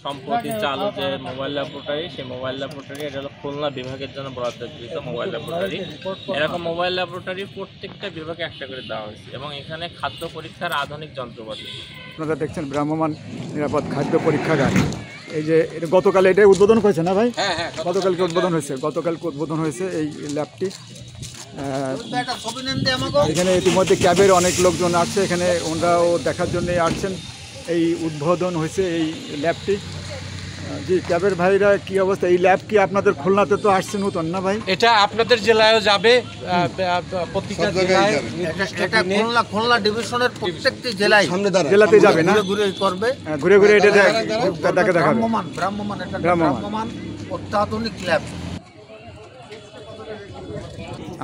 সম্প্রতি চালু যে মোবাইল ল্যাবরেটরি, সেই মোবাইল ল্যাবরেটরি এটা হলো খুলনা বিভাগের জন্য বরাদ্দকৃত মোবাইল ল্যাবরেটরি। এরকম মোবাইল ল্যাবরেটরি প্রত্যেকটা বিভাগে একটা করে দেওয়া হয়েছে এবং এখানে খাদ্য পরীক্ষার আধুনিক যন্ত্রপাতি। আপনারা দেখছেন ভ্রাম্যমাণ নিরাপদ খাদ্য পরীক্ষাগার। এই যে এটা গতকাল এটা উদ্বোধন হয়েছে না ভাই? গতকালকে উদ্বোধন হয়েছে এই ল্যাবটি। এখানে ইতিমধ্যে ক্যাবের অনেক লোকজন আছে, এখানে ওনারাও দেখার জন্য আসছেন। এই উদ্বোধন হয়েছে এই ল্যাবটি। জি ক্যাবের ভাইরা কি অবস্থা? এই ল্যাব কি আপনাদের খুলনাতে তো আসছে নতুন না ভাই? এটা আপনাদের জেলায়ও যাবে, প্রত্যেকটা জেলায় খুলনা ডিভিশনের প্রত্যেকটি জেলাতে যাবে না, ঘুরে করবে, ঘুরে ঘুরে এটা দেখাবে। ভ্রাম্যমাণ অত্যাধুনিক ল্যাব।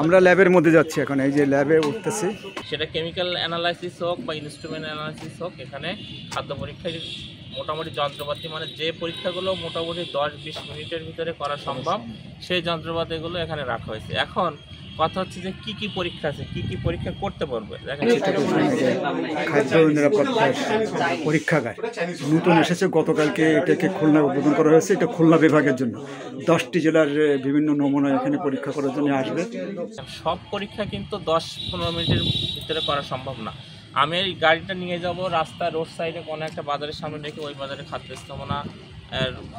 আমরা ল্যাবের মধ্যে যাচ্ছি এখন, এই যে ল্যাবে উঠতেছি। সেটা কেমিক্যাল অ্যানালাইসিস হোক বা ইনস্ট্রুমেন্ট অ্যানালাইসিস হোক, এখানে খাদ্য পরীক্ষায় মোটামুটি যন্ত্রপাতি মানে যে পরীক্ষাগুলো মোটামুটি 10-20 মিনিটের ভিতরে করা সম্ভব সেই যন্ত্রপাতিগুলো এখানে রাখা হয়েছে। এখন কথা হচ্ছে যে কি কি পরীক্ষা আছে, কি কি পরীক্ষা করতে পারবে। খাদ্য নিরাপত্তা পরীক্ষাগার নতুন এসেছে, গতকালকে এটাকে খুলনা উদ্বোধন করা হয়েছে। এটা খুলনা বিভাগের জন্য 10টি জেলার বিভিন্ন নমুনা এখানে পরীক্ষা করার জন্য আসবে। সব পরীক্ষা কিন্তু 10-15 মিনিটের ভিতরে করা সম্ভব না। আমি এই গাড়িটা নিয়ে যাব রাস্তা রোড সাইডে কোনো একটা বাজারের সামনে রেখে ওই বাজারে খাদ্য স্থাপনা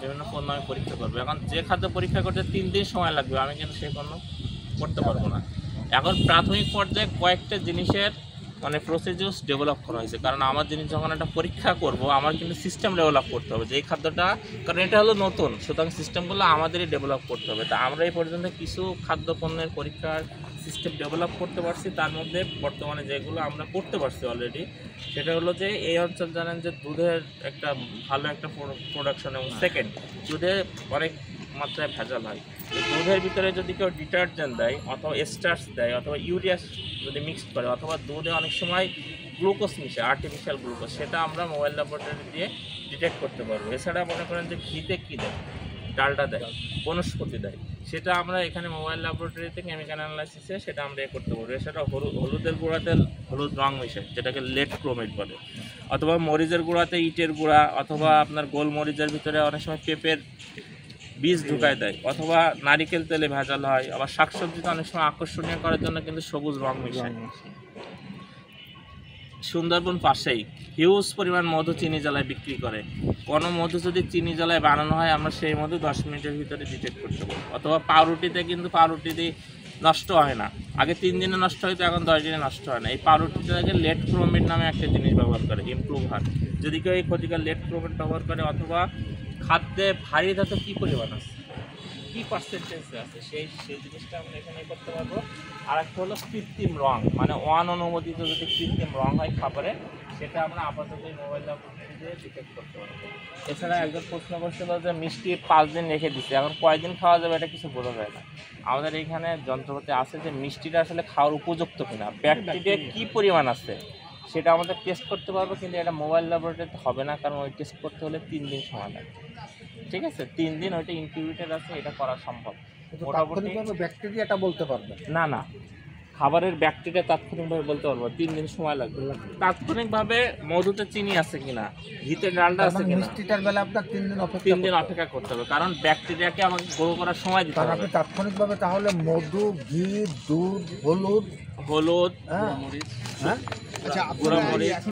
বিভিন্ন পণ্য আমি পরীক্ষা করবো। এখন যে খাদ্য পরীক্ষা করতে 3 দিন সময় লাগবে, আমি কিন্তু সেই পণ্য করতে পারবো না। এখন প্রাথমিক পর্যায়ে কয়েকটা জিনিসের মানে প্রসিডিউরস ডেভেলপ করা হয়েছে, কারণ আমার জিনিস যখন একটা পরীক্ষা করব আমার কিন্তু সিস্টেম ডেভেলপ করতে হবে যে এই খাদ্যটা, কারণ এটা হলো নতুন, সুতরাং সিস্টেমগুলো আমাদেরই ডেভেলপ করতে হবে। তা আমরা এই পর্যন্ত কিছু খাদ্য পণ্যের পরীক্ষার সিস্টেম ডেভেলপ করতে পারছি। তার মধ্যে বর্তমানে যেগুলো আমরা করতে পারছি অলরেডি, সেটা হলো যে এই অঞ্চল জানেন যে দুধের একটা ভালো একটা প্রোডাকশন, এবং সেকেন্ড দুধে অনেক মাত্রায় ভেজাল হয়। দুধের ভিতরে যদি কেউ ডিটারজেন্ট দেয় অথবা স্টার্চ দেয় অথবা ইউরিয়া যদি মিক্সড করে অথবা দুধে অনেক সময় গ্লুকোজ মিশে, আর্টিফিশিয়াল গ্লুকোজ, সেটা আমরা মোবাইল ল্যাবরেটরি দিয়ে ডিটেক্ট করতে পারবো। এছাড়া মনে করেন যে ঘিতে কী দেয়, ডালটা দেয়, বনস্পতি দেয়, সেটা আমরা এখানে মোবাইল ল্যাবরেটরিতে কেমিক্যাল অ্যানালাইসিসে সেটা আমরা করতে পারবো। এছাড়া হলুদের গুঁড়াতে হলুদ রং মিশে, যেটাকে লেড ক্রোমেট বলে, অথবা মরিচের গুঁড়াতে ইটের গুঁড়া, অথবা আপনার গোলমরিচের ভিতরে অনেক সময় পেঁপের বীজ ঢুকায় দেয়, অথবা নারিকেল তেলে ভেজাল হয়। আবার শাকসবজিতে অনেক সময় আকর্ষণীয় করার জন্য কিন্তু সবুজ রং মিশায়। সুন্দরবন পাশেই হিউজ পরিমাণ মধু চিনি জ্বালায় বিক্রি করে। কোনো মধু যদি চিনি জ্বালায় বানানো হয়, আমরা সেই মধু 10 মিনিটের ভিতরে ডিটেক্ট করতে পারবো। অথবা পাউরুটিতে কিন্তু পাউরুটিতে নষ্ট হয় না, আগে 3 দিনে নষ্ট হয়তো, এখন 10 দিনে নষ্ট হয় না। এই পাউরুটিটাকে লেড ক্রোমেট নামে একটা জিনিস ব্যবহার করে, ইমপ্রুভ হয়। যদি কেউ এই ক্ষতিকর লেড ক্রোমেট ব্যবহার করে, অথবা খাদ্যে ভারী ধাতু কী পরিমাণ আছে, কী পার্সেন্টেজ আছে, সেই জিনিসটা আমরা এখানে করতে পারবো। আর একটা হলো কৃত্রিম রং, মানে অনুমোদিত যদি কৃত্রিম রং হয় খাবারে, সেটা আমরা আপাতত এই মোবাইল ল্যাবরেটরি দিয়ে ডিটেক্ট করতে পারবো। এছাড়া একজন প্রশ্ন করছিল যে মিষ্টি 5 দিন রেখে দিচ্ছে, এখন কয়দিন খাওয়া যাবে এটা কিছু বোঝা যায় না। আমাদের এইখানে যন্ত্রপাতি আছে যে মিষ্টিটা আসলে খাওয়ার উপযুক্ত কিনা, ব্যাকটেরিয়া কী পরিমাণ আছে সেটা আমাদের টেস্ট করতে পারবো, কিন্তু এটা মোবাইল ল্যাবরেটরিতে হবে না, কারণ ওই টেস্ট করতে হলে 3 দিন সময় লাগে। ঠিক আছে, 3 দিন ওইটা ইনকিউবেটর আছে, এটা করা সম্ভব। তাৎক্ষণিকভাবে ব্যাকটেরিয়াটা বলতে পারবে না, খাবারের ব্যাকটেরিয়া তাৎক্ষণিকভাবে বলতে পারবো, 3 দিন সময় লাগবে। তাৎক্ষণিকভাবে মধুতে চিনি আছে কিনা, ঘিতে ডালটা আছে কিনা, মিষ্টিটার বেলা আপনার 3 দিন অপেক্ষা করতে হবে, কারণ ব্যাকটেরিয়াকে আমাকে গ্রো করার সময় দিতে হবে। তাৎক্ষণিকভাবে তাহলে মধু, ঘি, দুধ, হলুদ, গুঁড়া মরিচ